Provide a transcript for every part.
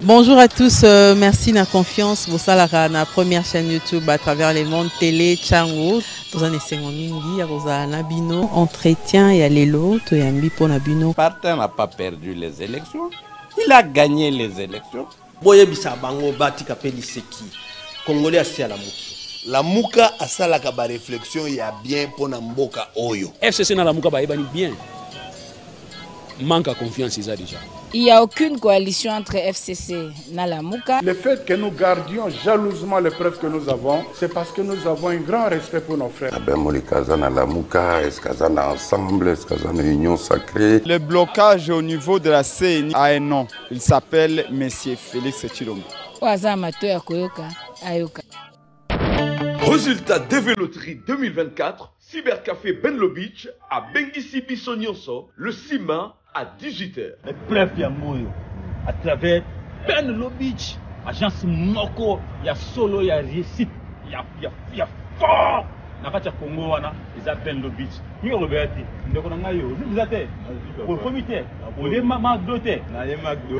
Bonjour à tous, merci de la confiance. Vous savez, la première chaîne YouTube à travers les mondes télé, Tchango. Dans un essai mingi, à Nabino, entretien et à l'élo, to yambi pour Nabino. Partin n'a pas perdu les élections, il a gagné les élections. Boye bisa bango bati kapeli seki. Congolais asi à la muki. La muka asala kaba réflexion ya bien pour mboka oyo. FCC na la muka ba ebani bien. Manque à confiance ils a déjà. Il n'y a aucune coalition entre FCC et Nalamuka. Le fait que nous gardions jalousement les preuves que nous avons, c'est parce que nous avons un grand respect pour nos frères. Ensemble, union sacrée. Le blocage au niveau de la CNI a un nom. Il s'appelle Monsieur Félix Tshilombo. Résultat DV Loterie 2024, Cybercafé Benlo Beach à Bengisi Bissonyonso le 6 mai à 18h. Les preuves Yamoyo à travers Benlo Beach, agence Moko, il y a solo, il y a réussite, il y a fort. Nakacha Congo wana, ils appellent Benlo Beach. Nous on regarde, nous on a eu, vous êtes au comité, au McDo,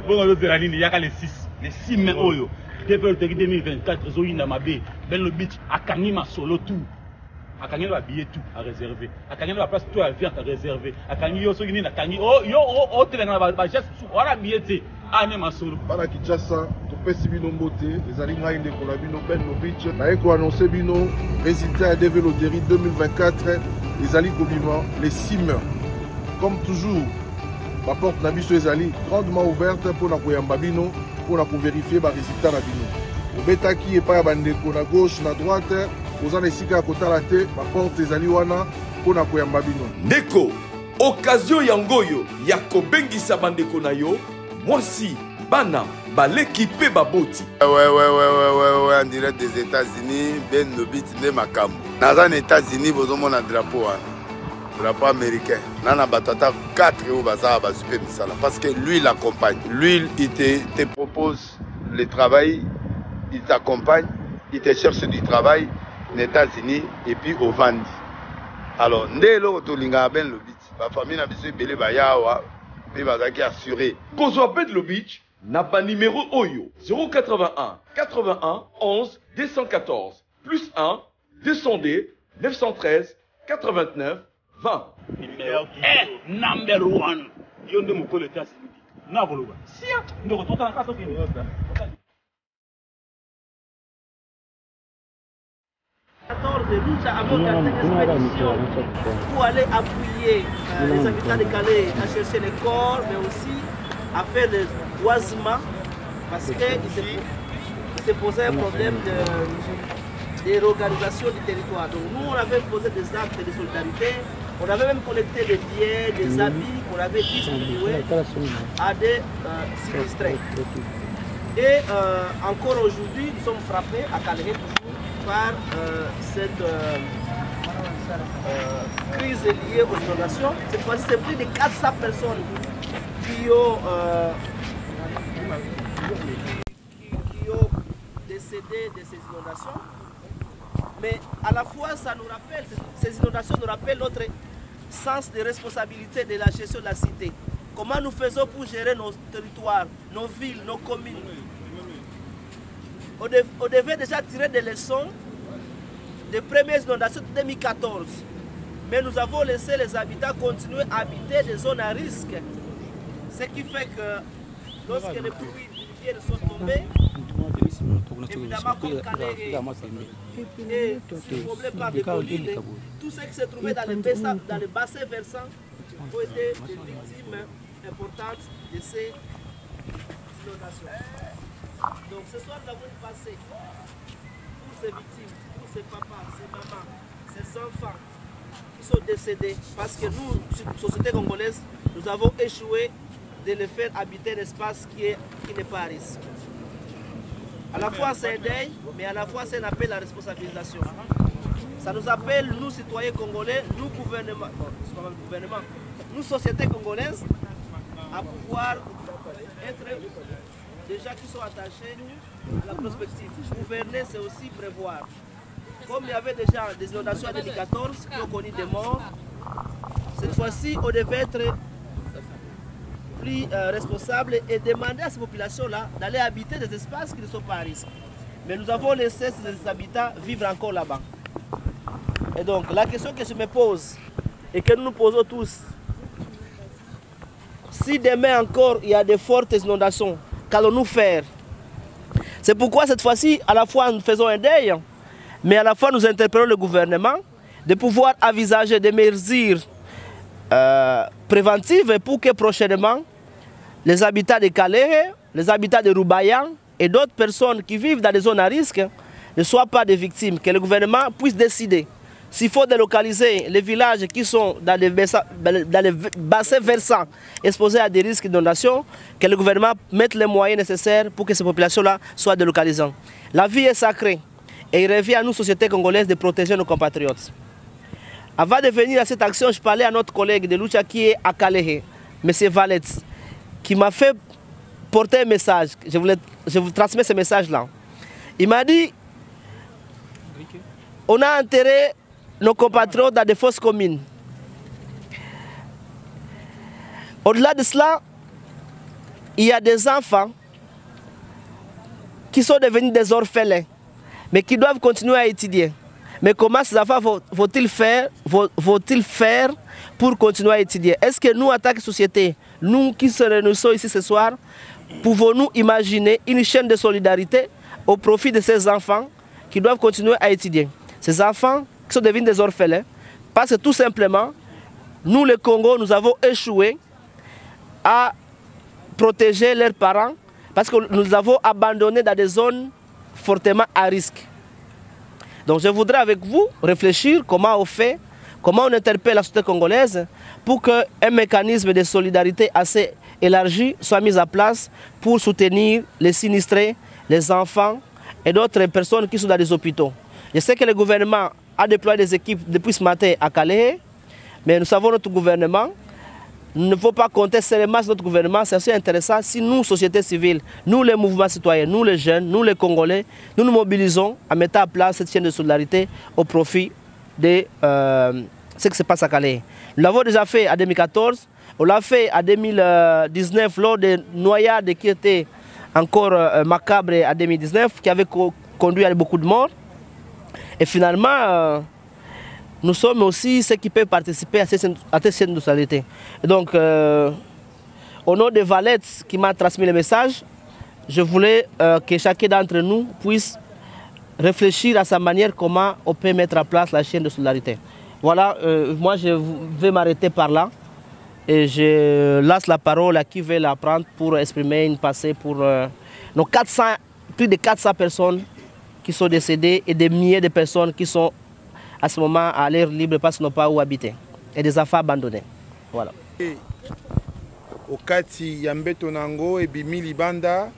bon l'autre la ligne, il y a les 6 mai Oyo. DV Loterie 2024, Zoïna Mabé, Benlo Beach, à Kanima solo tout. A Kangi va billet tout à réserver. A Kangi va place tout à faire à réserver. A Kangi yo so gini na Kangi oh traîner ba geste wala billet a ne masolo. Bana Kinshasa to pesi bino mbote ezali ngai ndeko na bino Benlo Beach na eko annoncer bino résultat DV Loterie 2024 ezali kobima les 6 mai. Comme toujours la porte na biso ezali grandement ouverte pour na koyamba bino pour na ko vérifier ba résultat na bino. Obetaki epa ya bandeko na gauche na droite. Vous en essayez à côté de la tête, ma porte est aliwana pour na koyamba bino. Ndeko, occasion yangoyo, yako bengi sabandeko na yo, mwasi, bana, balekipé baboti. Ouais, en direct des États-Unis, Benlo Beach de Makambo. Dans les États-Unis, vous avez un drapeau, drapeau américain. Nana batata 4 ou baza ba super misala parce que lui il accompagne. Lui il te propose le travail, il t'accompagne, il te cherche du travail. aux États-Unis et puis au Vandi. Alors, dès lors que tu as Benlo Beach, la famille n'a pas de bayawa, mais va assurer. Kozwa Benlo Beach n'a pas numéro Oyo 081 81 11 214 plus 1 200D 913 89 20. Number one. Yonde mukole tasi. Na boloba. Sia, ndoko tota na kaso kini. Pour aller appuyer les habitants de Calais à chercher les corps, mais aussi à faire le boisement, parce qu'il s'est posé un problème de réorganisation du territoire. Donc nous, on avait posé des actes de solidarité, on avait même collecté des billets, des habits qu'on avait distribués à des sinistrés. Et encore aujourd'hui, nous sommes frappés à Calais par cette crise liée aux inondations. Cette fois-ci, c'est plus de 400 personnes qui ont décédé de ces inondations. Mais à la fois, ça nous rappelle, ces inondations nous rappellent notre sens de responsabilité de la gestion de la cité. Comment nous faisons pour gérer nos territoires, nos villes, nos communes. On devait déjà tirer des leçons des premières inondations de 2014. Mais nous avons laissé les habitants continuer à habiter des zones à risque. Ce qui fait que lorsque les pluies sont tombées, évidemment comme Calais est surpeuplé par des collines, tous ceux qui se trouvaient dans les bassins versants ont été des victimes importantes de ces inondations. Donc ce soir, nous avons une pensée pour ces victimes, pour ces papas, ces mamans, ces enfants qui sont décédés. Parce que nous, société congolaise, nous avons échoué de les faire habiter un espace qui n'est pas à risque. À la fois c'est un deuil, mais à la fois c'est un appel à la responsabilisation. Ça nous appelle, nous citoyens congolais, nous gouvernement, nous société congolaise, à pouvoir être des gens qui sont attachés à la prospective. Gouverner, c'est aussi prévoir. Comme il y avait déjà des inondations en 2014 qui ont connu des morts, cette fois-ci, on devait être plus responsable et demander à ces populations-là d'aller habiter des espaces qui ne sont pas à risque. Mais nous avons laissé ces habitants vivre encore là-bas. Et donc, la question que je me pose et que nous nous posons tous, si demain encore il y a de fortes inondations, qu'allons-nous faire? C'est pourquoi cette fois-ci, à la fois nous faisons un deuil, mais à la fois nous interpellons le gouvernement de pouvoir envisager des mesures préventives pour que prochainement les habitants de Calais, les habitants de Roubayan et d'autres personnes qui vivent dans des zones à risque ne soient pas des victimes, que le gouvernement puisse décider s'il faut délocaliser les villages qui sont dans les bassins versants exposés à des risques d'inondation, que le gouvernement mette les moyens nécessaires pour que ces populations-là soient délocalisées. La vie est sacrée et il revient à nous, société congolaise, de protéger nos compatriotes. Avant de venir à cette action, je parlais à notre collègue de Lucha qui est à Calais, M. Valette, qui m'a fait porter un message. Je vous transmets ce message-là. Il m'a dit, on a enterré nos compatriotes dans des fosses communes. Au-delà de cela, il y a des enfants qui sont devenus des orphelins, mais qui doivent continuer à étudier. Mais comment ces enfants vont-ils faire pour continuer à étudier? Est-ce que nous, en tant que société, nous qui se réunissons ici ce soir, pouvons-nous imaginer une chaîne de solidarité au profit de ces enfants qui doivent continuer à étudier? Ces enfants qui sont devenus des orphelins, parce que tout simplement, nous, le Congo, nous avons échoué à protéger leurs parents, parce que nous les avons abandonnés dans des zones fortement à risque. Donc je voudrais avec vous réfléchir comment on fait, comment on interpelle la société congolaise pour qu'un mécanisme de solidarité assez élargi soit mis en place pour soutenir les sinistrés, les enfants et d'autres personnes qui sont dans les hôpitaux. Je sais que le gouvernement a déployé des équipes depuis ce matin à Calais, mais nous savons notre gouvernement. Il ne faut pas compter seulement sur notre gouvernement, c'est aussi intéressant si nous, société civile, nous les mouvements citoyens, nous les jeunes, nous les Congolais, nous nous mobilisons à mettre en place cette chaîne de solidarité au profit de ce qui se passe à Calais. Nous l'avons déjà fait en 2014, on l'a fait en 2019 lors des noyades qui étaient encore macabres en 2019, qui avaient conduit à beaucoup de morts. Et finalement, nous sommes aussi ceux qui peuvent participer à cette chaîne de solidarité. Et donc, au nom de Valette qui m'a transmis le message, je voulais que chacun d'entre nous puisse réfléchir à sa manière comment on peut mettre en place la chaîne de solidarité. Voilà, moi je vais m'arrêter par là et je laisse la parole à qui veut la prendre pour exprimer une pensée pour nos plus de 400 personnes qui sont décédées et des milliers de personnes qui sont à ce moment à l'air libre parce qu'ils n'ont pas où habiter. Et des enfants abandonnés. Voilà. Au Kati Yambeto Nango et Bimi Libanda,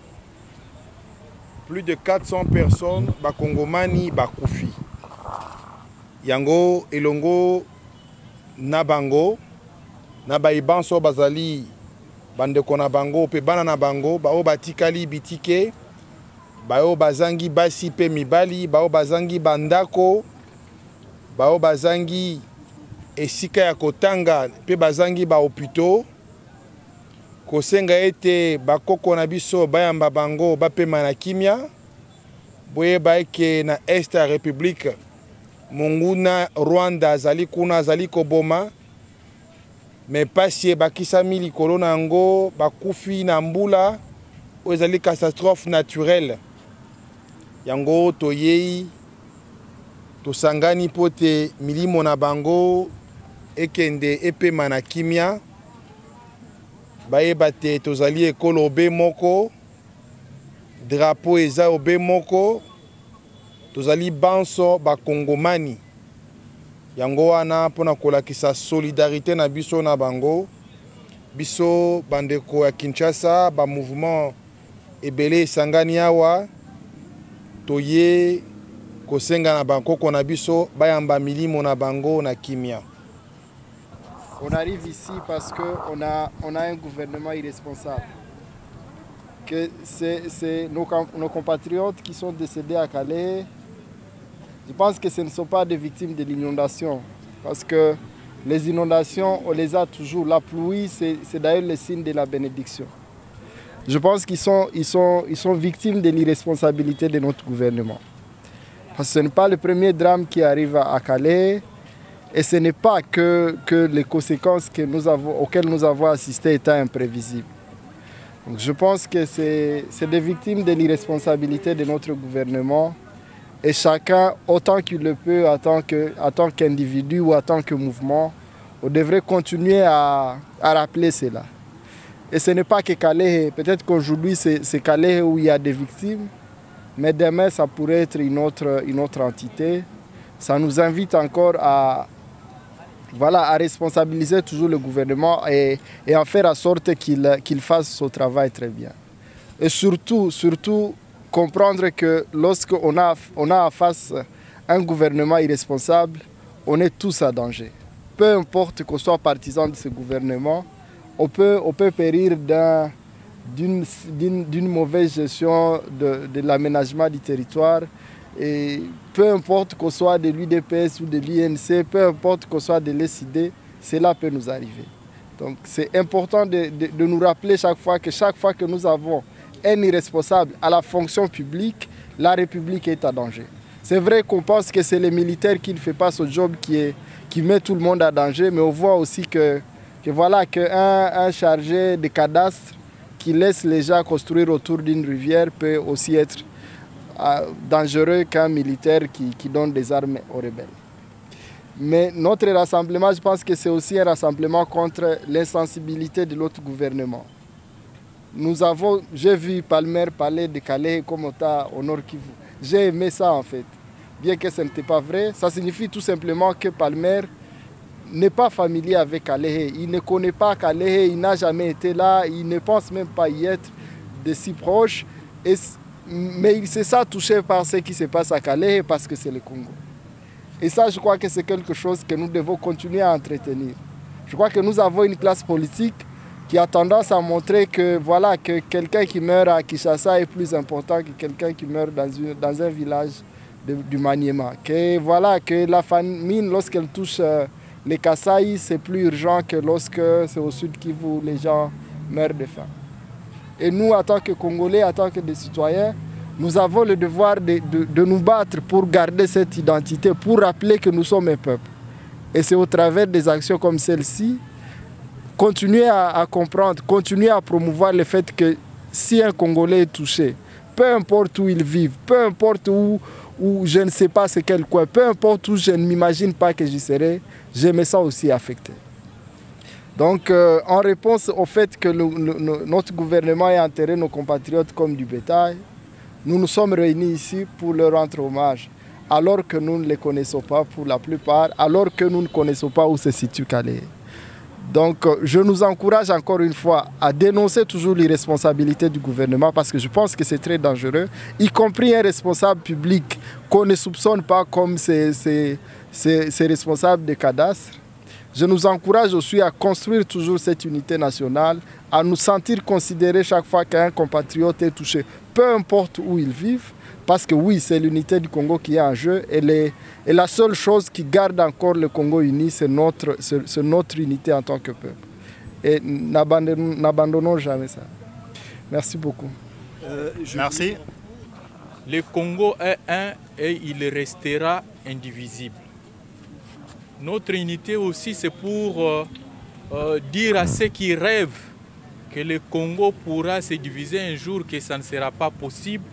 plus de 400 personnes, Bakongomani, Bakufi. Yango, Elongo, Nabango, Nabaibanso Bazali, Bandeko Nabango, Pebana Nabango, Bao Batikali Bitike, Bao Bazangi Basi Pe Mibali, Bao Bazangi Bandako, Bao Bazangi esika ya kotanga pe bazangi ba hôpitaux kosenga ete bakoko na biso bayamba bango bapema na kimia boye baike na est ya République Monguna Rwanda azali kuna azali koboma mais pasi bakisami likolo na yango bakufi na mbula oyo ezali catastrophe naturelle yango toyei tosangani pote milimo na bango ekende epema na kimia bayeba te tozali ekolo obe moko drapeau eza obe moko tozali banso bakongomani yango wana mpona kolakisa solidarité na biso na bango biso bandeko ya Kinshasa ba mouvement ebele esangani awa toye kosenga na bankoko na biso bayamba milimo na bango na kimia. On arrive ici parce qu'on a un gouvernement irresponsable. Que c'est nos compatriotes qui sont décédés à Calais. Je pense que ce ne sont pas des victimes de l'inondation. Parce que Les inondations, on les a toujours. La pluie, c'est d'ailleurs le signe de la bénédiction. Je pense qu'ils sont victimes de l'irresponsabilité de notre gouvernement. Parce que ce n'est pas le premier drame qui arrive à Calais. Et ce n'est pas que les conséquences auxquelles nous avons assisté étaient imprévisibles. Donc je pense que c'est des victimes de l'irresponsabilité de notre gouvernement. Et chacun, autant qu'il le peut, en tant qu'individu ou en tant que mouvement, on devrait continuer à rappeler cela. Et ce n'est pas que Calais, peut-être qu'aujourd'hui c'est Calais où il y a des victimes, mais demain ça pourrait être une autre entité. Ça nous invite encore à responsabiliser toujours le gouvernement et en faire en sorte qu'il fasse son travail très bien. Et surtout comprendre que lorsqu'on a en face un gouvernement irresponsable, on est tous à danger. Peu importe qu'on soit partisan de ce gouvernement, on peut périr d'une mauvaise gestion de l'aménagement du territoire. Et peu importe qu'on soit de l'UDPS ou de l'INC, peu importe qu'on soit de l'SID, cela peut nous arriver. Donc c'est important de nous rappeler chaque fois que nous avons un irresponsable à la fonction publique, la République est en danger. C'est vrai qu'on pense que c'est les militaires qui ne font pas ce job qui met tout le monde en danger, mais on voit aussi qu'un chargé de cadastre qui laisse les gens construire autour d'une rivière peut aussi être dangereux qu'un militaire qui donne des armes aux rebelles. Mais notre rassemblement, je pense que c'est aussi un rassemblement contre l'insensibilité de l'autre gouvernement. J'ai vu Palmer parler de Calais comme au Nord Kivu. J'ai aimé ça en fait. Bien que ce n'était pas vrai, ça signifie tout simplement que Palmer n'est pas familier avec Calais. Il ne connaît pas Calais, il n'a jamais été là, il ne pense même pas y être de si proche. Mais il s'est ça touché par ce qui se passe à Calais parce que c'est le Congo. Et ça, je crois que c'est quelque chose que nous devons continuer à entretenir. Je crois que nous avons une classe politique qui a tendance à montrer que quelqu'un qui meurt à Kinshasa est plus important que quelqu'un qui meurt dans un village du Maniema. Que la famine, lorsqu'elle touche les Kasaï, c'est plus urgent que lorsque c'est au sud Kivu où les gens meurent de faim. Et nous, en tant que Congolais, en tant que des citoyens, nous avons le devoir de nous battre pour garder cette identité, pour rappeler que nous sommes un peuple. Et c'est au travers des actions comme celle-ci, continuer à comprendre, continuer à promouvoir le fait que si un Congolais est touché, peu importe où il vit, peu importe où je ne sais pas c'est quel coin, peu importe où je ne m'imagine pas que j'y serai, je me sens aussi affecté. Donc, en réponse au fait que notre gouvernement ait enterré nos compatriotes comme du bétail, nous nous sommes réunis ici pour leur rendre hommage, alors que nous ne les connaissons pas pour la plupart, alors que nous ne connaissons pas où se situe Calais. Donc, je nous encourage encore une fois à dénoncer toujours l'irresponsabilité du gouvernement parce que je pense que c'est très dangereux, y compris un responsable public qu'on ne soupçonne pas comme ces responsables de cadastre. Je nous encourage aussi à construire toujours cette unité nationale, à nous sentir considérés chaque fois qu'un compatriote est touché, peu importe où il vive, parce que oui, c'est l'unité du Congo qui est en jeu et la seule chose qui garde encore le Congo uni, c'est notre unité en tant que peuple. Et n'abandonnons jamais ça. Merci beaucoup. Merci. Le Congo est un et il restera indivisible. Notre unité aussi, c'est pour dire à ceux qui rêvent que le Congo pourra se diviser un jour, que ça ne sera pas possible,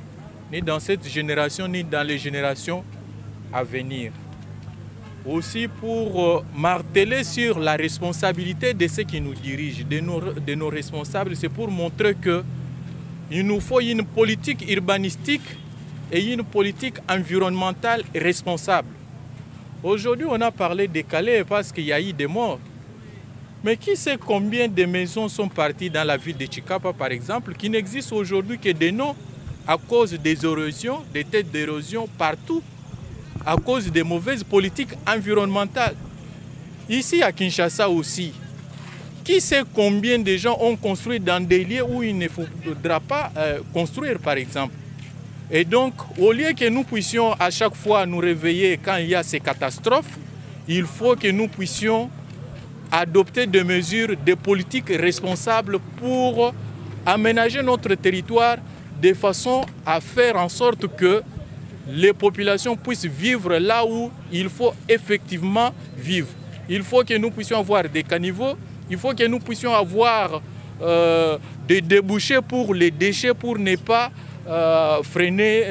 ni dans cette génération, ni dans les générations à venir. Aussi pour marteler sur la responsabilité de ceux qui nous dirigent, de nos responsables, c'est pour montrer qu'il nous faut une politique urbanistique et une politique environnementale responsable. Aujourd'hui, on a parlé de Calais parce qu'il y a eu des morts. Mais qui sait combien de maisons sont parties dans la ville de Chikapa, par exemple, qui n'existent aujourd'hui que des noms à cause des érosions, des têtes d'érosion partout, à cause des mauvaises politiques environnementales. Ici à Kinshasa aussi, qui sait combien de gens ont construit dans des lieux où il ne faudra pas construire, par exemple. Et donc, au lieu que nous puissions à chaque fois nous réveiller quand il y a ces catastrophes, il faut que nous puissions adopter des mesures, des politiques responsables pour aménager notre territoire de façon à faire en sorte que les populations puissent vivre là où il faut effectivement vivre. Il faut que nous puissions avoir des caniveaux, il faut que nous puissions avoir des débouchés pour les déchets pour ne pas freiner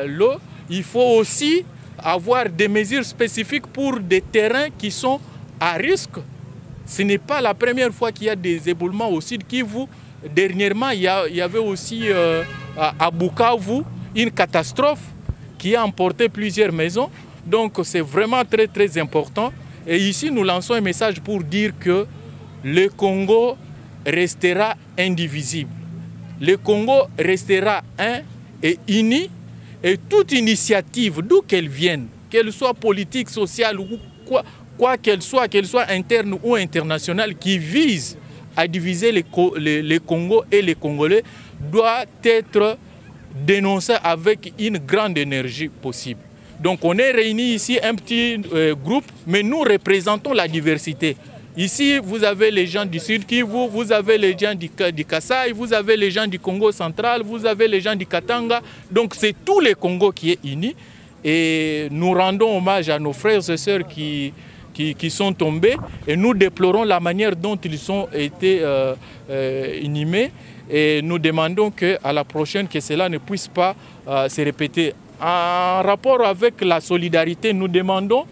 l'eau. Il faut aussi avoir des mesures spécifiques pour des terrains qui sont à risque. Ce n'est pas la première fois qu'il y a des éboulements au Sud Kivu. Dernièrement, il y avait aussi à Bukavu une catastrophe qui a emporté plusieurs maisons. Donc c'est vraiment très très important. Et ici, nous lançons un message pour dire que le Congo restera indivisible. Le Congo restera un et uni. Et toute initiative, d'où qu'elle vienne, qu'elle soit politique, sociale ou quoi qu'elle soit interne ou internationale, qui vise à diviser les Congos et les Congolais, doit être dénoncée avec une grande énergie possible. Donc on est réunis ici, un petit groupe, mais nous représentons la diversité. Ici, vous avez les gens du Sud Kivu, vous avez les gens du Kasaï, vous avez les gens du Congo central, vous avez les gens du Katanga. Donc c'est tout le Congo qui est uni. Et nous rendons hommage à nos frères et sœurs qui sont tombés. Et nous déplorons la manière dont ils ont été inhumés. Et nous demandons qu'à la prochaine, que cela ne puisse pas se répéter. En rapport avec la solidarité, nous demandons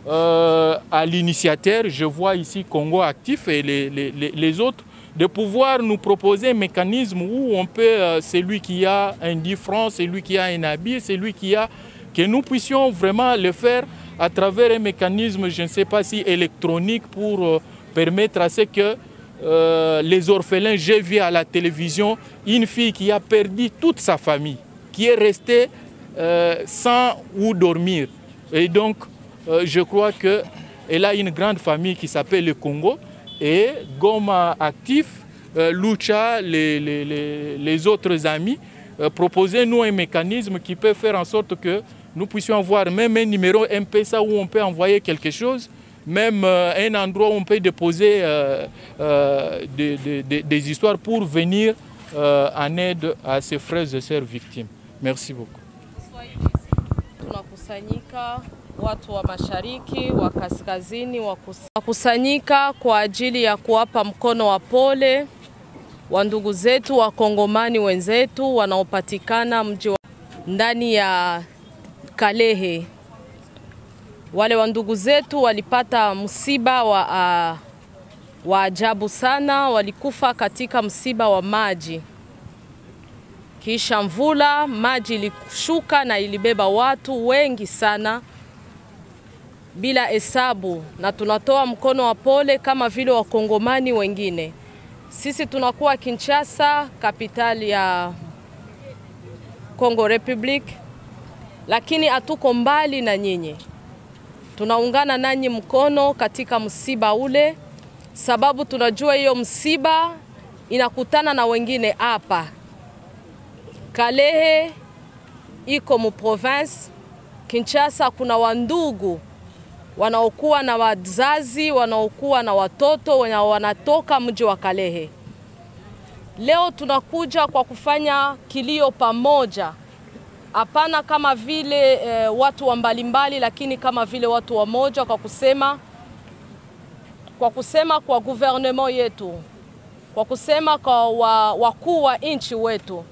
à l'initiateur, je vois ici Congo Actif et les autres, de pouvoir nous proposer un mécanisme où on peut, celui qui a un 10 francs, celui qui a un habit, celui qui a, que nous puissions vraiment le faire à travers un mécanisme, je ne sais pas si électronique, pour permettre à ce que les orphelins, j'ai vu à la télévision une fille qui a perdu toute sa famille, qui est restée sans où dormir. Et donc, je crois qu'elle a une grande famille qui s'appelle le Congo. Et Goma Actif, Lucha, les autres amis, proposez-nous un mécanisme qui peut faire en sorte que nous puissions avoir même un numéro M-Pesa où on peut envoyer quelque chose, même un endroit où on peut déposer des histoires pour venir en aide à ces frères et sœurs victimes. Merci beaucoup. Tunakusanyika watu wa mashariki, wa kaskazini, wakusanyika kwa ajili ya kuwapa mkono wa pole wa ndugu zetu wa Kongomani wenzetu wanaopatikana ndani ya Kalehe. Wale wa ndugu zetu walipata msiba wa ajabu sana, walikufa katika msiba wa maji. Kisha mvula, maji ilishuka na ilibeba watu wengi sana bila hesabu, na tunatoa mkono wa pole kama vile wakongomani wengine. Sisi tunakuwa Kinshasa, kapitali ya Congo Republic, lakini hatuko mbali na nyinyi. Tunaungana nanyi mkono katika msiba ule, sababu tunajua hiyo msiba inakutana na wengine hapa. Kalehe iko mu province, Kinshasa kuna wandugu wanaokuwa na wazazi, wanaokuwa na watoto wanatoka mji wa Kalehe. Leo tunakuja kwa kufanya kilio pamoja. Hapana kama vile watu wa mbalimbali, lakini kama vile watu wa moja, kwa kusema kwa gouvernement yetu, kwa kusema kwa wakuu wa nchi wetu,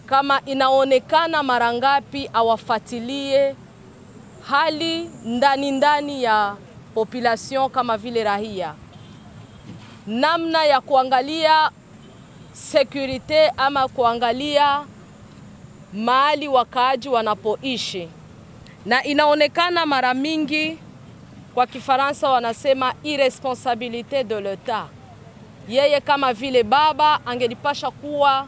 kama inaonekana mara ngapi awafuatilie hali ndani ya population kama vile raia, namna ya kuangalia security ama kuangalia mahali wakaaji wanapoishi. Na inaonekana mara mingi, kwa Kifaransa wanasema irresponsabilité de l'État. Yeye kama vile baba angelipasha kuwa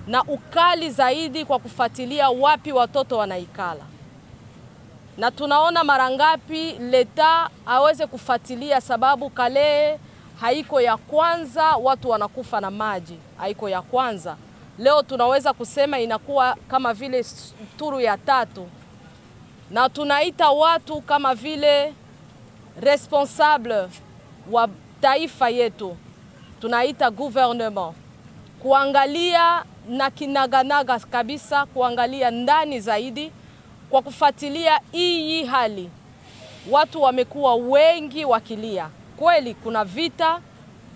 na ukali zaidi kwa kufuatilia wapi watoto wanaikala. Na tunaona mara ngapi leta aweze kufuatilia, sababu Kalehe haiko ya kwanza watu wanakufa na maji, haiko ya kwanza. Leo tunaweza kusema inakuwa kama vile turu ya 3. Na tunaita watu kama vile responsable taifa yetu tunaita gouvernement kuangalia na kinaganaga kabisa, kuangalia ndani zaidi kwa kufuatilia hii hali. Watu wamekuwa wengi wakilia. Kweli kuna vita,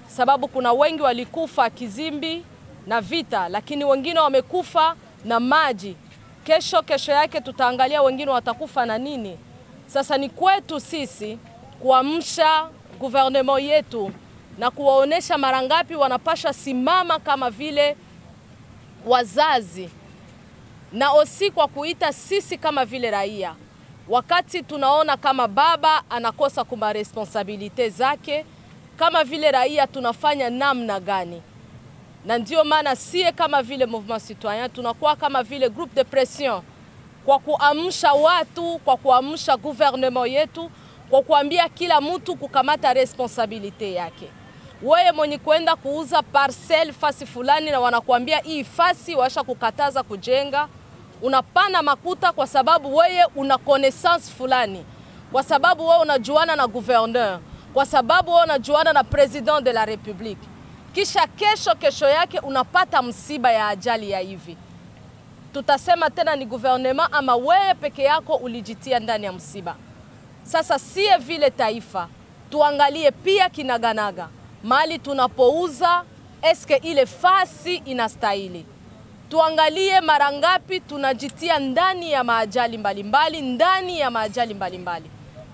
sababu kuna wengi walikufa kizimbi na vita, lakini wengine wamekufa na maji. Kesho yake tutaangalia wengine watakufa na nini. Sasa ni kwetu sisi kuamsha gouvernement yetu na kuwaonesha mara ngapi wanapasha simama kama vile wazazi, na osi kwa kuita sisi kama vile raia. Wakati tunaona kama baba anakosa kuma responsabilite zake, kama vile raia tunafanya namna gani? Na ndio maana sie kama vile Mouvement Citoyen tunakuwa kama vile groupe de pression kwa kuamsha watu, kwa kuamsha gouvernement yetu, kwa kuambia kila mtu kukamata responsabilite yake. Wewe mwenye kwenda kuuza parcel fasi fulani na wanakuambia hii fasi washa kukataza kujenga, unapana makuta kwa sababu wewe una connaissance fulani, kwa sababu wewe unajuana na gouverneur, kwa sababu wewe unajuana na president de la republique. Kisha kesho yake unapata msiba ya ajali ya hivi. Tutasema tena ni gouvernement ama wewe peke yako ulijitia ndani ya msiba. Sasa sie vile taifa tuangalie pia kinaganaga mali tunapouza, eske ile fasi inastahili. Tuangalie mara ngapi tunajitia ndani ya maajali mbalimbali.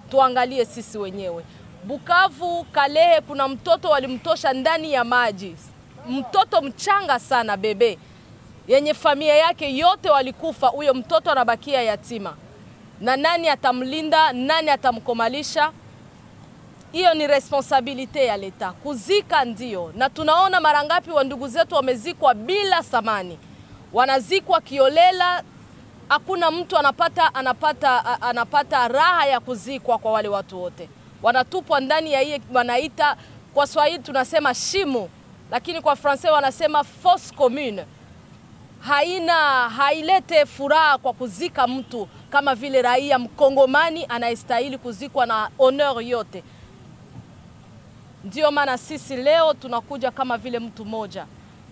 Tuangalie sisi wenyewe. Bukavu, Kalehe, kuna mtoto walimtosha ndani ya maji. Mtoto mchanga sana, bebe. Yenye familia yake yote walikufa, huyo mtoto anabakia yatima. Na nani atamlinda, nani atamkomalisha? Hiyo ni responsabilite ya leta. Kuzika ndio. Na tunaona mara ngapi wa ndugu zetu wamezikwa bila samani. Wanazikwa kiolela, hakuna mtu anapata raha ya kuzikwa kwa wale watu wote. Wanatupwa ndani ya hii wanaita, kwa Swahili tunasema shimo, lakini kwa Francais wanasema fosse commune. Hailete furaha kwa kuzika mtu kama vile raia mkongomani anayestahili kuzikwa na honor yote. Ndio maana sisi leo tunakuja kama vile mtu moja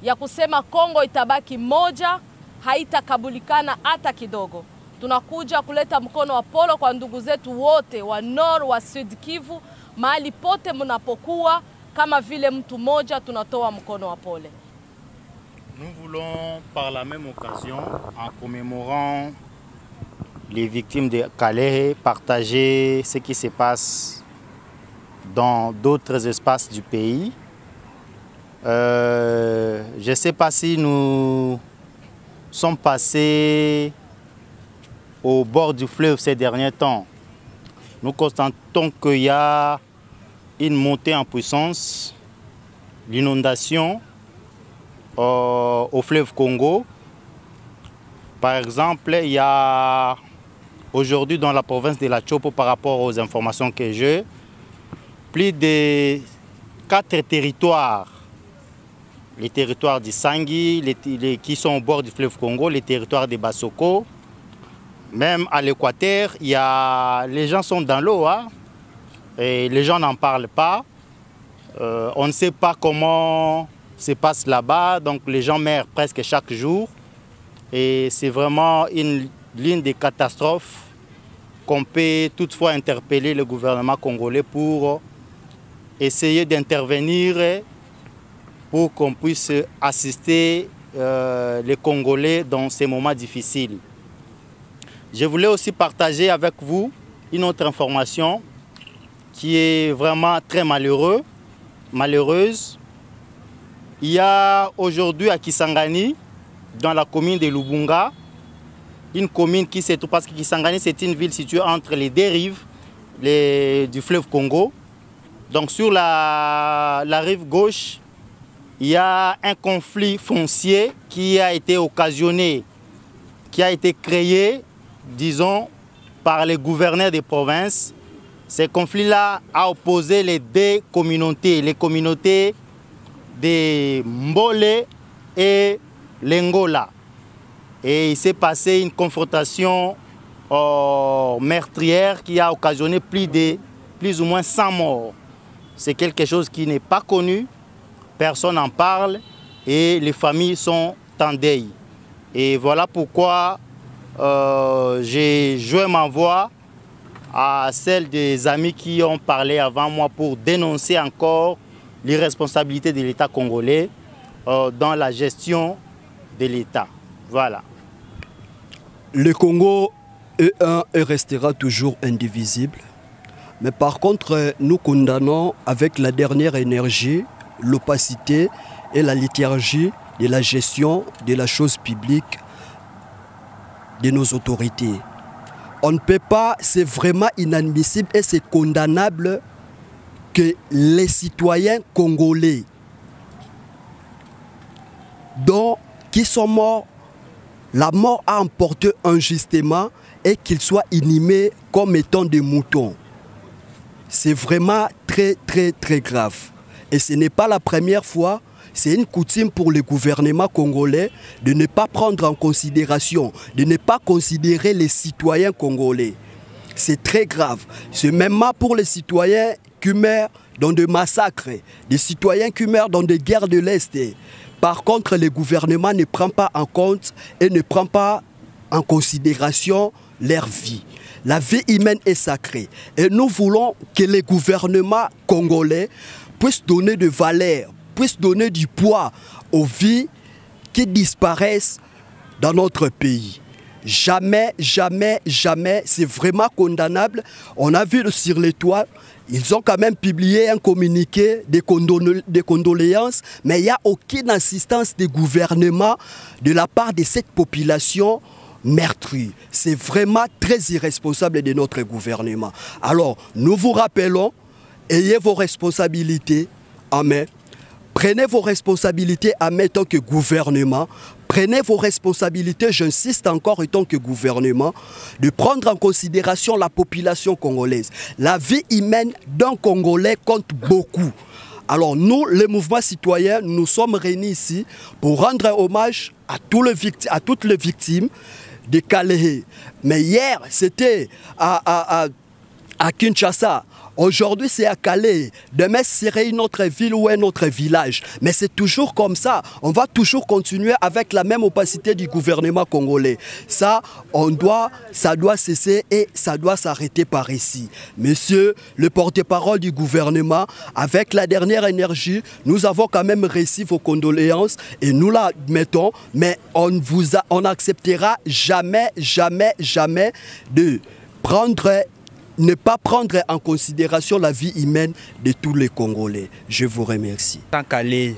ya kusema Kongo itabaki moja, haitakabulikana hata kidogo. Tunakuja kuleta mkono wa pole kwa ndugu zetu wote wa Nord, wa Sud Kivu, mahali pote mnapokuwa, kama vile mtu moja tunatoa mkono wa pole. Nous voulons par la même occasion, en commémorant les victimes de Kalehe, partager ce qui se passe dans d'autres espaces du pays. Je ne sais pas si nous sommes passés au bord du fleuve ces derniers temps. Nous constatons qu'il y a une montée en puissance, l'inondation au fleuve Congo. Par exemple, il y a aujourd'hui dans la province de la Chopo, par rapport aux informations que j'ai, plus de 4 territoires. Les territoires du Sangui, qui sont au bord du fleuve Congo, les territoires de Bassoko. Même à l'Équateur, les gens sont dans l'eau, hein, et les gens n'en parlent pas. On ne sait pas comment se passe là-bas, donc les gens meurent presque chaque jour. Et c'est vraiment une ligne de catastrophe qu'on peut toutefois interpeller le gouvernement congolais pour essayer d'intervenir pour qu'on puisse assister les Congolais dans ces moments difficiles. Je voulais aussi partager avec vous une autre information qui est vraiment très malheureuse. Il y a aujourd'hui à Kisangani, dans la commune de Lubunga, une commune qui se trouve, parce que Kisangani c'est une ville située entre les deux rives du fleuve Congo. Donc sur la rive gauche, il y a un conflit foncier qui a été occasionné, qui a été créé, disons, par les gouverneurs des provinces. Ce conflit-là a opposé les deux communautés, les communautés de Mbole et l'Engola. Et il s'est passé une confrontation meurtrière qui a occasionné plus ou moins 100 morts. c'est quelque chose qui n'est pas connu, personne n'en parle et les familles sont en deuil. Et voilà pourquoi j'ai joint ma voix à celle des amis qui ont parlé avant moi pour dénoncer encore l'irresponsabilité de l'État congolais dans la gestion de l'État. Voilà. Le Congo est un et restera toujours indivisible. Mais par contre, nous condamnons avec la dernière énergie l'opacité et la liturgie de la gestion de la chose publique de nos autorités. On ne peut pas, c'est vraiment inadmissible et c'est condamnable que les citoyens congolais qui sont morts, la mort a emporté injustement et qu'ils soient inhumés comme étant des moutons. C'est vraiment très grave. Et ce n'est pas la première fois, c'est une coutume pour le gouvernement congolais de ne pas prendre en considération, de ne pas considérer les citoyens congolais. C'est très grave. C'est même pas pour les citoyens qui meurent dans des massacres, des citoyens qui meurent dans des guerres de l'Est. Par contre, le gouvernement ne prend pas en compte et ne prend pas en considération leur vie. La vie humaine est sacrée. Et nous voulons que les gouvernements congolais puissent donner de valeur, puissent donner du poids aux vies qui disparaissent dans notre pays. Jamais, jamais, jamais, c'est vraiment condamnable. On a vu sur l'étoile, ils ont quand même publié un communiqué de condoléances, mais il n'y a aucune assistance du gouvernement de la part de cette population meurtrie. C'est vraiment très irresponsable de notre gouvernement. Alors, nous vous rappelons, ayez vos responsabilités en main. Prenez vos responsabilités en main en tant que gouvernement. Prenez vos responsabilités, j'insiste encore en tant que gouvernement, de prendre en considération la population congolaise. La vie humaine d'un Congolais compte beaucoup. Alors nous, les mouvements citoyens, nous sommes réunis ici pour rendre hommage à toutes les victimes de Kalehe. Mais hier, c'était à Kinshasa. Aujourd'hui, c'est à Calais. Demain, ce serait une autre ville ou un autre village. Mais c'est toujours comme ça. On va toujours continuer avec la même opacité du gouvernement congolais. Ça doit cesser et ça doit s'arrêter par ici. Monsieur, le porte-parole du gouvernement, avec la dernière énergie, nous avons quand même reçu vos condoléances et nous l'admettons, mais on n'acceptera jamais, jamais, jamais de ne pas prendre en considération la vie humaine de tous les Congolais. Je vous remercie. En Calais,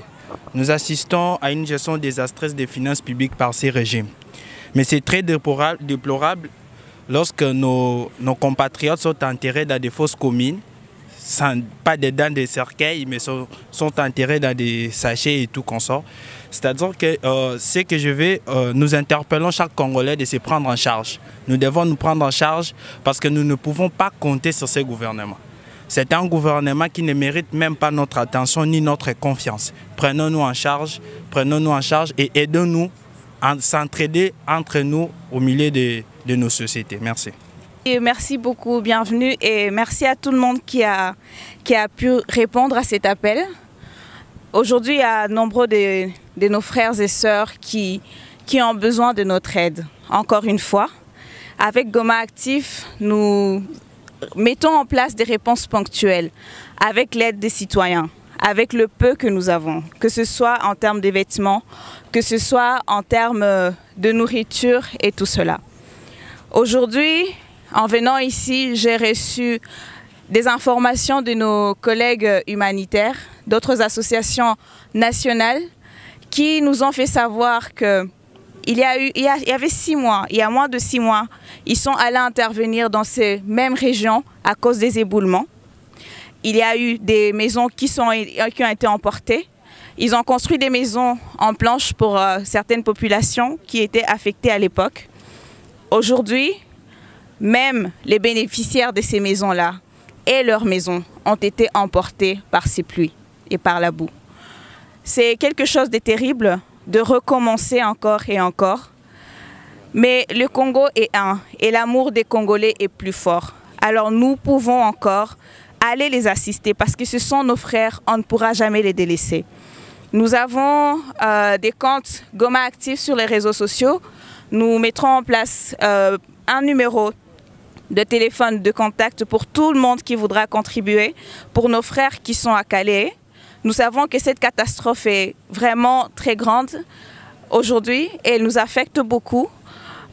nous assistons à une gestion désastreuse des finances publiques par ces régimes. Mais c'est très déplorable lorsque nos compatriotes sont enterrés dans des fosses communes, pas dans des cercueils, mais sont enterrés dans des sachets et tout consort. C'est-à-dire que nous interpellons chaque Congolais de se prendre en charge. Nous devons nous prendre en charge parce que nous ne pouvons pas compter sur ce gouvernement. C'est un gouvernement qui ne mérite même pas notre attention ni notre confiance. Prenons-nous en charge et aidons-nous à s'entraider entre nous au milieu de nos sociétés. Merci. Et merci beaucoup, bienvenue et merci à tout le monde qui a pu répondre à cet appel. Aujourd'hui, il y a nombreux de nos frères et sœurs qui ont besoin de notre aide. Encore une fois, avec Goma Actif, nous mettons en place des réponses ponctuelles avec l'aide des citoyens, avec le peu que nous avons, que ce soit en termes de vêtements, que ce soit en termes de nourriture et tout cela. Aujourd'hui, en venant ici, j'ai reçu des informations de nos collègues humanitaires, d'autres associations nationales qui nous ont fait savoir qu'il y avait 6 mois, il y a moins de 6 mois, ils sont allés intervenir dans ces mêmes régions à cause des éboulements. Il y a eu des maisons qui ont été emportées. Ils ont construit des maisons en planches pour certaines populations qui étaient affectées à l'époque. Aujourd'hui, même les bénéficiaires de ces maisons-là et leurs maisons ont été emportés par ces pluies et par la boue. C'est quelque chose de terrible de recommencer encore et encore. Mais le Congo est un et l'amour des Congolais est plus fort. Alors nous pouvons encore allez les assister parce que ce sont nos frères, on ne pourra jamais les délaisser. Nous avons des comptes Goma actifs sur les réseaux sociaux. Nous mettrons en place un numéro de téléphone de contact pour tout le monde qui voudra contribuer, pour nos frères qui sont à Calais. Nous savons que cette catastrophe est vraiment très grande aujourd'hui et elle nous affecte beaucoup.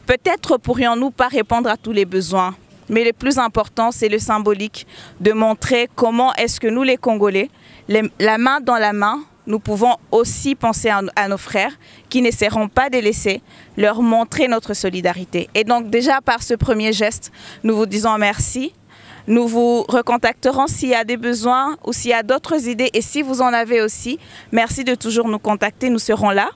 Peut-être pourrions-nous pas répondre à tous les besoins, mais le plus important, c'est le symbolique de montrer comment est-ce que nous, les Congolais, la main dans la main, nous pouvons aussi penser à nos frères qui ne seront pas délaissés, leur montrer notre solidarité. Et donc déjà par ce premier geste, nous vous disons merci. Nous vous recontacterons s'il y a des besoins ou s'il y a d'autres idées. Et si vous en avez aussi, merci de toujours nous contacter. Nous serons là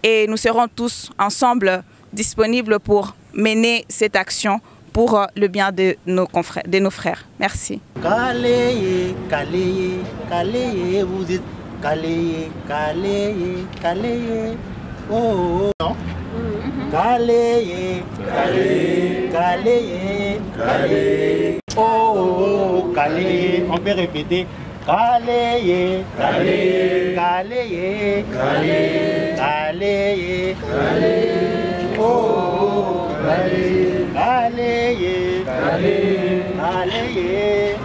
et nous serons tous ensemble disponibles pour mener cette action pour le bien de nos confrères, de nos frères. Merci. Calais, Calais, Calais, vous êtes Calais, Calais, Calais, oh, non. Calais, Calais, Calais, Calais, oh, Calais, on peut répéter. Calais, Calais, Calais, Calais, Calais, Calais, oh, Calais, Calais, Calais, Calais,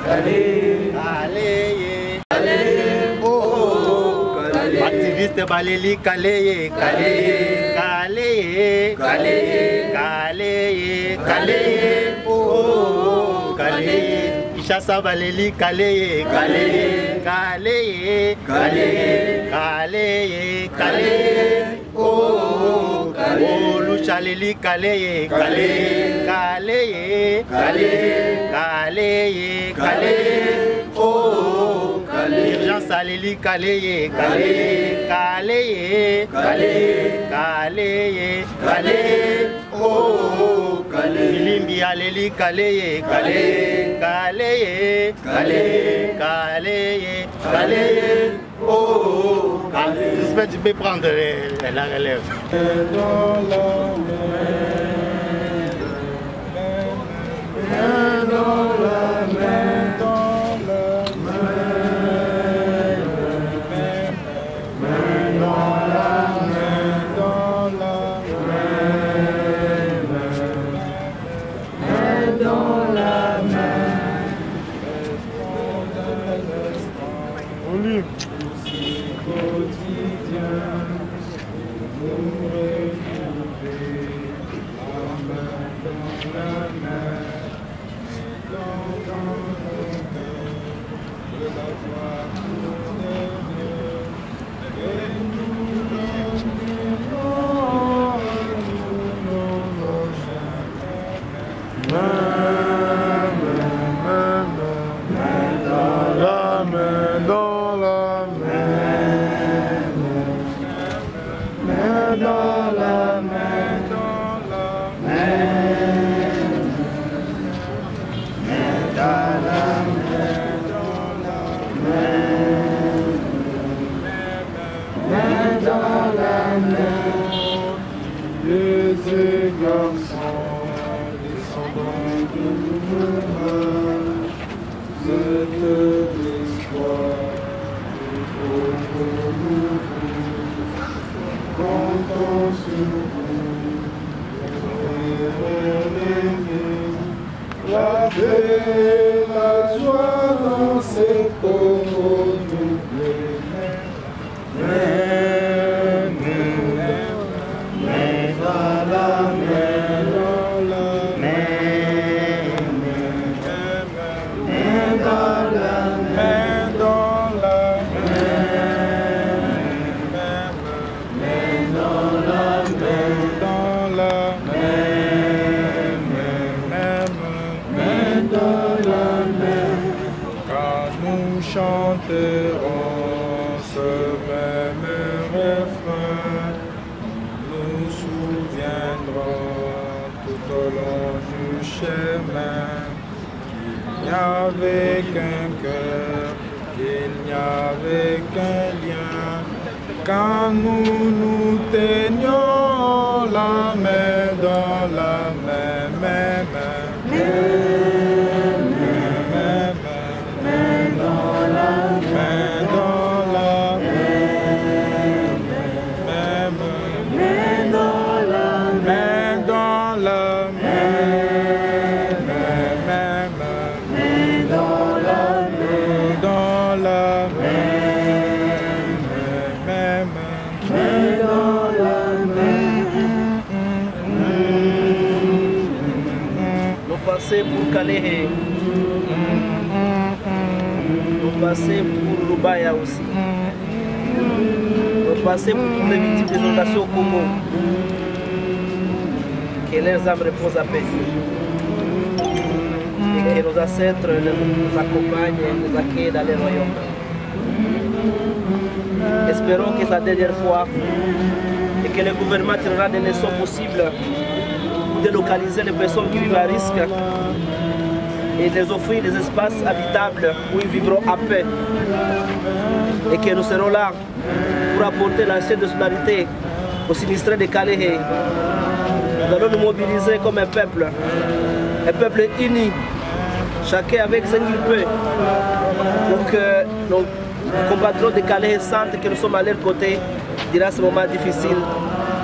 Calais, Calais, oh, activiste Baléli, Calais, Calais, Calais, Calais, Calais, Calais, oh, Calais. Chassa Baléli, Calais, Calais, Calais, Calais, Calais, Calais, oh, Calais, Luchaleli, Calais, Calais, Calais, Calais, Calais, Calais, oh, Calais, urgence Aléli, Calais, Calais, Calais, Calais, Calais, Calais, oh, Calais, Filimbi Aléli, Calais, Calais, Calais, Calais, Calais, Calais, oh, Calais. J'espère que tu peux prendre la relève. La paix, la joie dans ces corps doublés. Mais dans la main, dans la main, dans la main, dans la main, dans la main, dans la chanterons ce même refrain, nous souviendrons tout au long du chemin qu'il n'y avait qu'un cœur, qu'il n'y avait qu'un lien, quand nous nous tenions la main dans la main, main, main, main, main, main. pensées pour Kalehe. Nos pensées pour Rubaya aussi. Nos pensées pour toutes les victimes des inondations au Congo. Que leurs âmes reposent à paix. Et que nos ancêtres nous accompagnent et nous accueillent dans les royaumes. Espérons que c'est la dernière fois et que le gouvernement tirera des leçons possibles pour délocaliser les personnes qui vivent à risque et les offrir des espaces habitables où ils vivront en paix. Et que nous serons là pour apporter la chaîne de solidarité aux sinistrés de Kalehe. Nous allons nous mobiliser comme un peuple uni, chacun avec ce qu'il peut, pour que nos compatriotes de Kalehe sentent que nous sommes à leur côté durant ce moment difficile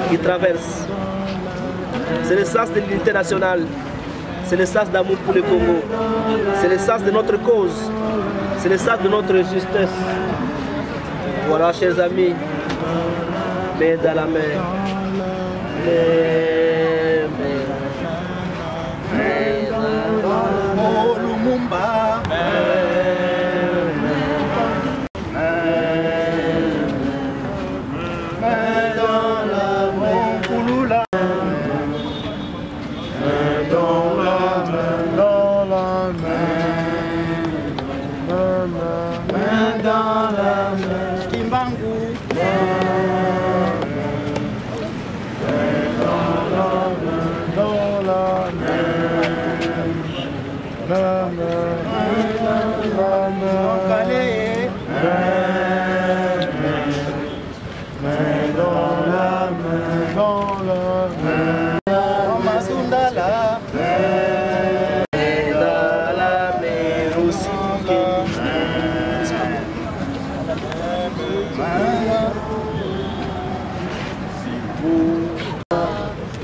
qu'ils traversent. C'est le sens de l'unité nationale, c'est le sens d'amour pour le Congo, c'est le sens de notre cause, c'est le sens de notre justesse. Voilà, chers amis, main dans la main. Lumumba.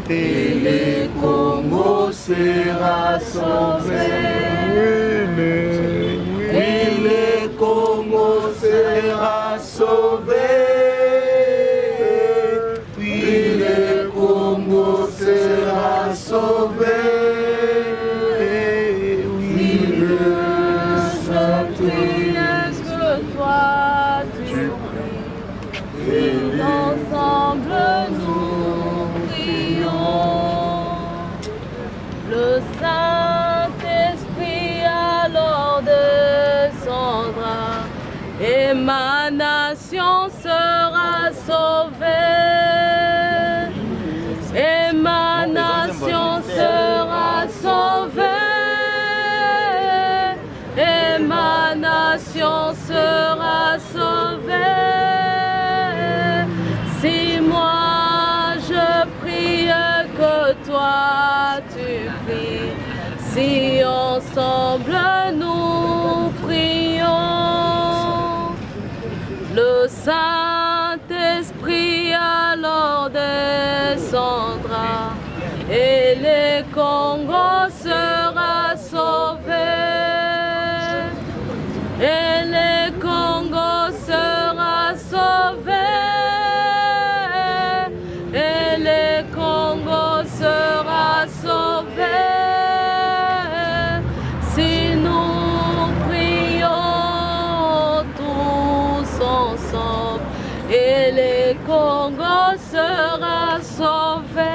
Et le Congo sera sauvé. Oui, le Congo sera sauvé. Oui, le Congo sera sauvé. Oui, le Saint-Esprit que toi tu pries. Et ensemble nous prions. Le Saint-Esprit alors descendra et ma nation sera sauvée. Et ma nation sera sauvée. Et ma nation sera sauvée. Si moi je prie que toi tu pries, si ensemble nous prions, le Saint-Esprit alors descendra et le Congo sera sauvé. Et le Congo sera sauvé. Et le Congo sera sauvé. Si nous prions tous ensemble, et le Congo sera sauvé.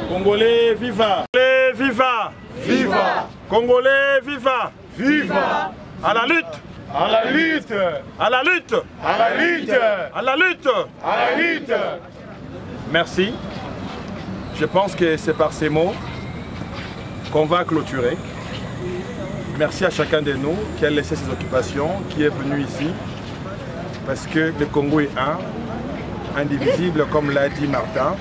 Congolais, viva! Congolais, viva! Viva! Congolais, viva! Viva! À la lutte! À la lutte! À la lutte! À la lutte! À la lutte! À la lutte! Merci. Je pense que c'est par ces mots qu'on va clôturer. Merci à chacun de nous qui a laissé ses occupations, qui est venu ici, parce que le Congo est un, indivisible, comme l'a dit Martin.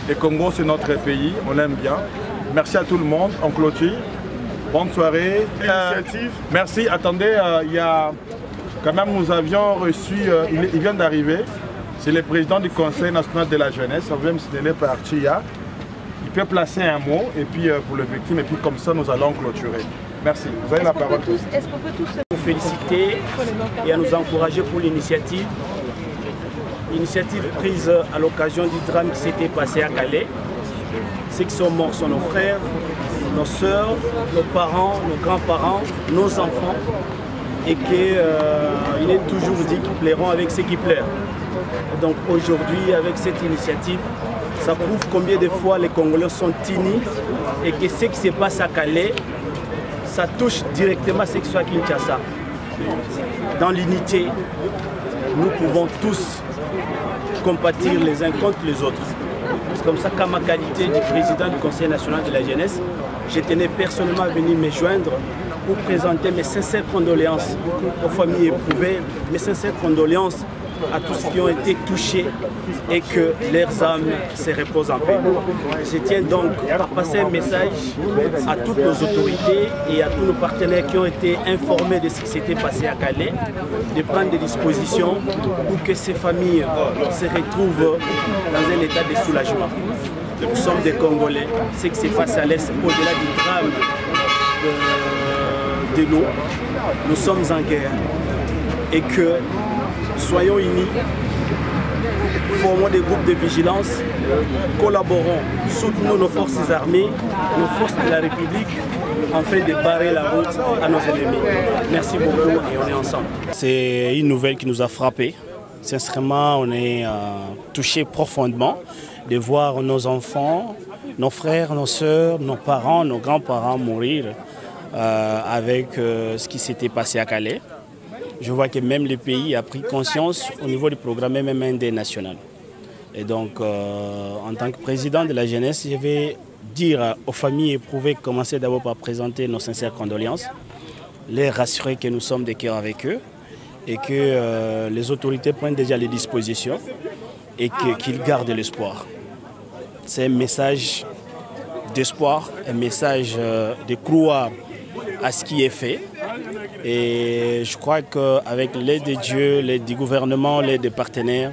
Le Congo, c'est notre pays, on l'aime bien. Merci à tout le monde, on clôture. Bonne soirée. Merci. Attendez, il y a quand même, nous avions reçu, il vient d'arriver, c'est le président du Conseil national de la jeunesse, on vient me signaler par Chia. Il peut placer un mot et puis pour les victimes, et puis comme ça nous allons clôturer. Merci. Vous avez la parole. Est-ce qu'on peut tous vous féliciter et à nous encourager pour l'initiative? Initiative prise à l'occasion du drame qui s'était passé à Calais. Ceux qui sont morts sont nos frères, nos sœurs, nos parents, nos grands-parents, nos enfants. Et qu'il est toujours dit qu'ils plairont avec ceux qui pleurent. Donc aujourd'hui, avec cette initiative, ça prouve combien de fois les Congolais sont unis et que ce qui se passe à Calais, ça touche directement ce qui se passe à Kinshasa. Dans l'unité, nous pouvons tous compatir les uns contre les autres. C'est comme ça qu'à ma qualité de président du Conseil national de la jeunesse, je tenais personnellement à venir me joindre pour présenter mes sincères condoléances aux familles éprouvées, mes sincères condoléances à tous ceux qui ont été touchés et que leurs âmes se reposent en paix. Je tiens donc à passer un message à toutes nos autorités et à tous nos partenaires qui ont été informés de ce qui s'était passé à Calais, de prendre des dispositions pour que ces familles se retrouvent dans un état de soulagement. Nous sommes des Congolais. Ce qui s'est passé à l'Est, au-delà du drame de l'eau, nous sommes en guerre et que soyons unis, formons des groupes de vigilance, collaborons, soutenons nos forces armées, nos forces de la République, afin de barrer la route à nos ennemis. Merci beaucoup et on est ensemble. C'est une nouvelle qui nous a frappés. Sincèrement, on est touchés profondément de voir nos enfants, nos frères, nos sœurs, nos parents, nos grands-parents mourir avec ce qui s'était passé à Calais. Je vois que même le pays a pris conscience au niveau du programme MMND national. Et donc, en tant que président de la jeunesse, je vais dire aux familles éprouvées, commencer d'abord par présenter nos sincères condoléances, les rassurer que nous sommes de cœur avec eux et que les autorités prennent déjà les dispositions et qu'ils gardent l'espoir. C'est un message d'espoir, un message de croire à ce qui est fait. Et je crois qu'avec l'aide de Dieu, l'aide du gouvernement, l'aide des partenaires,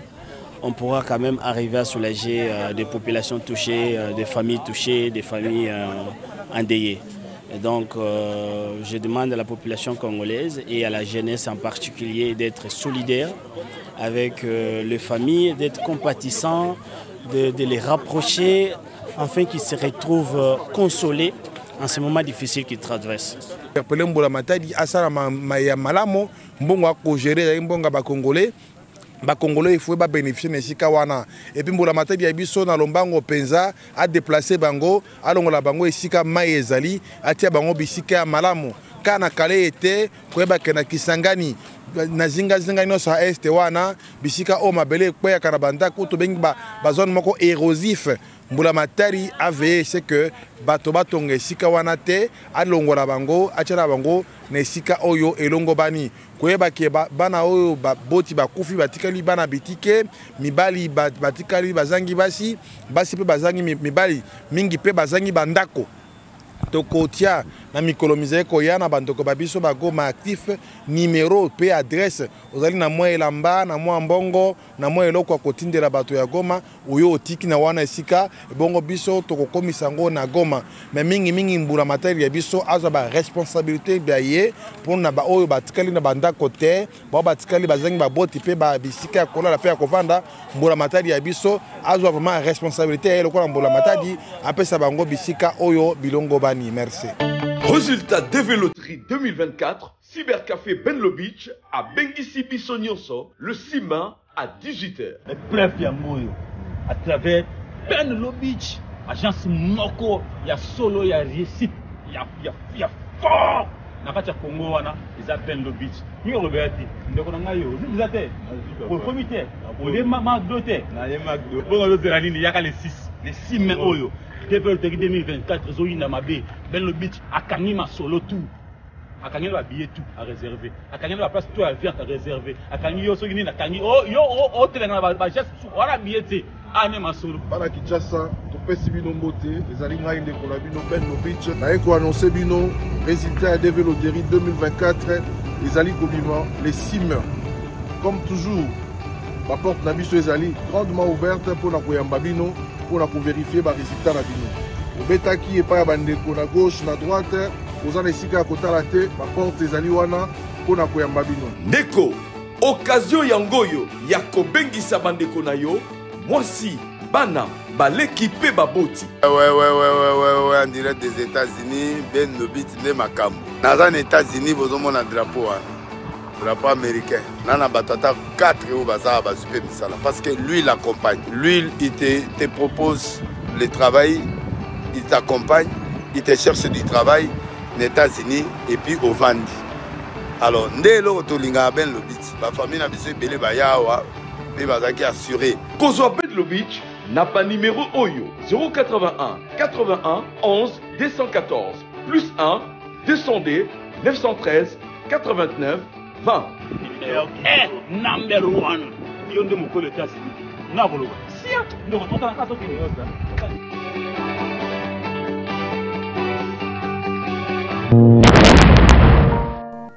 on pourra quand même arriver à soulager des populations touchées, des familles touchées, des familles endeuillées. Et donc, je demande à la population congolaise et à la jeunesse en particulier d'être solidaire avec les familles, d'être compatissants, de les rapprocher, afin qu'ils se retrouvent consolés en ce moment difficile qu'ils traversent. Congolais il faut bénéficier de sika wana et puis mbola matadi ya biso na lombango penza a déplacer bango alongola bango esika mai ezali atia bango bisika ya malamu kana kale ete koyeba kena Kisangani na zinga nyonso ya este wana bisika o mabele kweya kana bandako to bengi ba zone moko érosif. Mbula matari ave c'est que bato batonga esika wana te alongola bango atia bango na esika oyo elongo bani koyeba ke bana oyo boti bakufi batikali bana bitike mibali batikali bazangi basi pe bazangi mibali mingi pe bazangi bandako tokotia na mikolomize ko yana bandoko babiso bagoma actif numéro pe adresse ozali na mwa elamba na mwa mbongo na mwa eloko ya kotindela bato ya Goma oyo otiki na wana esika bongo biso tokokomisa ngo na Goma mais mingi mbula materi ya biso azwa ba responsabilité baye pona ba oyo batikali na bandako te ba batikali bazangi baboti pe ba bisika kola pe ya kovanda mbula materi ya biso azwa vraiment responsabilité ya lokola mbula matadi apesa bango bisika oyo bilongo bani. Merci. Résultat Dévéloterie 2024, Cybercafé Benlo Beach à Bengisi Bissonyonso, le 6 mai à 18h. Les preuves Yamoyo à travers Benlo Beach, agence Moko, il y a solo, il y a réussite, il y a fort. Nakati ya Congo wana, ils appellent Benlo Beach. Ni Roberti, ndeko na ngayo, vous êtes au comité, au McDo, na McDo. Bon l'autre la ligne, il y a les 6 mai oyo. Développé 2024, Zoïna Mabé, Benlo Beach, Akanima solo tout. Akanima va billet tout à réserver. Akanima va place tout à viande à réserver. Akanima yo sogini na kangi oh telena ba geste wala billet anema solo. Bana Kinshasa, to pesi bino mbote, ezali ngai ndeko na bino Benlo Beach. Na eko annoncer bino résultat à Dévéloterie 2024, ezali kobima les 6 mai. Comme toujours, la porte na biso ezali grandement ouverte pour na koyamba bino. Pour vérifier les résultats na bino. Obetaki epa ya bandeko na gauche na droite, oza na esika ya kotala te, ba porte ezali wana pona koyamba bino. Ndeko, occasion yangoyo ya kobengisa bandeko na yo, mwasi, bana, baleki pe baboti. Ouais, en direct des États-Unis, Ben Lobit de Makam. Dans les États-Unis, vous avez un drapeau. Drapeau américain. Nana Batata 4 ou Baza Super Misala. Parce que lui, il accompagne. Lui, il te propose le travail, il t'accompagne, il te cherche du travail aux États-Unis et puis au Vandi. Alors, dès lors que tu as Ben Lobit, la famille n'a pas besoin de Bayawa, et Baza qui assuré. Kozwa Ben Lobit n'a pas numéro Oyo 081 81 11 214 plus 1 200D 913 89 20. Number one. Yonde mukole tasi. Nakolo. Sia. Ndo kutoka na kaso kini yosa.